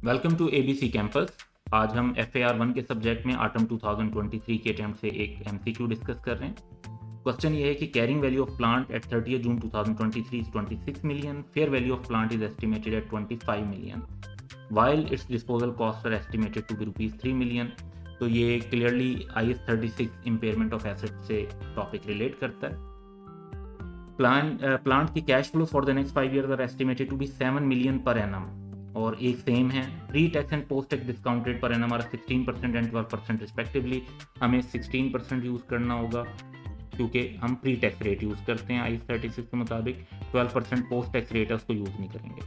Welcome to ABC campus. आज हम FAR 1 के सब्जेक्ट में ऑटम 2023 के अटैम्प्ट से एक MCQ डिस्कस कर रहे हैं। क्वेश्चन ये है कि carrying value of plant at 30 June 2023 is 26 million, fair value of plant is estimated at 25 million, while its disposal cost are estimated to be ₹3 million. तो ये clearly IS 36 impairment of asset से topic relate करता है। Plant की cash flow for the next 5 years are estimated to be 7 million per annum, और एक same है। Pre tax and post tax discounted per annum are 16% and 12% respectively. हमें 16% use करना होगा क्योंकि हम प्री टैक्स रेट यूज़ करते हैं IS 36 के मुताबिक। 12% पोस्ट टैक्स रेट है, उसको यूज़ नहीं करेंगे।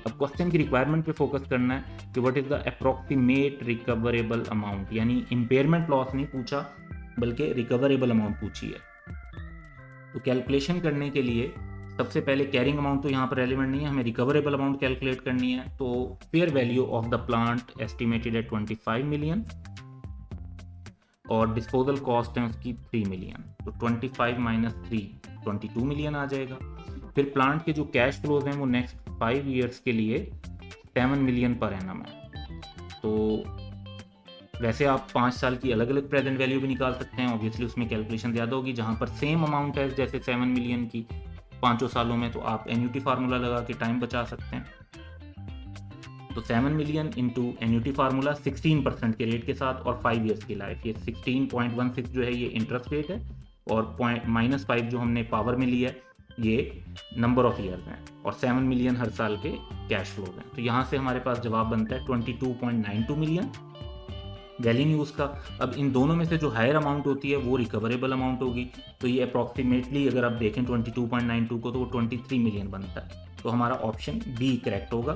अब क्वेश्चन की रिक्वायरमेंट पे फोकस करना है कि what is the approximate recoverable amount, यानी इम्पेयरमेंट लॉस नहीं पूछा बल्कि रिकवरेबल अमाउंट पूछी है। तो कैलकुलेशन करने के लिए सबसे पहले कैरिंग अमाउंट तो यहाँ पर रेलिवेंट नहीं है, हमें रिकवरेबल अमाउंट कैलकुलेट करनी है। तो fair value of the plant estimated है 25 मिलियन और डिस्पोजल कॉस्ट है उसकी 3 मिलियन। तो 25 माइनस 3 22 मिलियन आ जाएगा। फिर प्लांट के जो कैश फ्लोज हैं वो नेक्स्ट 5 ईयर्स के लिए 7 मिलियन पर एनम है। तो वैसे आप 5 साल की अलग अलग प्रेजेंट वैल्यू भी निकाल सकते हैं, ऑब्वियसली उसमें कैलकुलेशन ज़्यादा होगी। जहाँ पर सेम अमाउंट है जैसे 7 मिलियन की 5 सालों में, तो आप एन्यूटी फार्मूला लगा के टाइम बचा सकते हैं। तो 7 मिलियन इंटू एन्यूटी फार्मूला 16% के रेट के साथ और 5 ईयर्स की लाइफ। ये 16.16 जो है ये इंटरेस्ट रेट है और -5 जो हमने पावर में लिया है ये नंबर ऑफ ईयर्स हैं, और 7 मिलियन हर साल के कैश फ्लो हैं। तो यहाँ से हमारे पास जवाब बनता है 22.92 मिलियन वैल्यूम यूज़ का। अब इन दोनों में से जो हायर अमाउंट होती है वो रिकवरेबल अमाउंट होगी। तो ये अप्रॉक्सीमेटली अगर आप देखें 22.92 को तो वो 23 मिलियन बनता है। तो हमारा ऑप्शन बी करेक्ट होगा।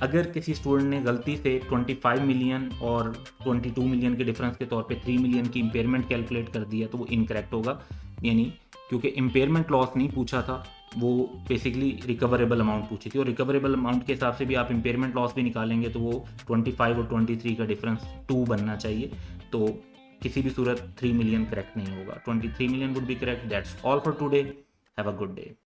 अगर किसी स्टूडेंट ने गलती से 25 मिलियन और 22 मिलियन के डिफरेंस के तौर पे 3 मिलियन की इम्पेयरमेंट कैलकुलेट कर दिया तो वो इनकरेक्ट होगा, यानी क्योंकि इम्पेयरमेंट लॉस नहीं पूछा था, वो बेसिकली रिकवरेबल अमाउंट पूछी थी। और रिकवरेबल अमाउंट के हिसाब से भी आप इम्पेयरमेंट लॉस भी निकालेंगे तो वो 25 और 23 का डिफरेंस 2 बनना चाहिए। तो किसी भी सूरत 3 मिलियन करेक्ट नहीं होगा। 23 million would be correct. That's all for today. Have a good day.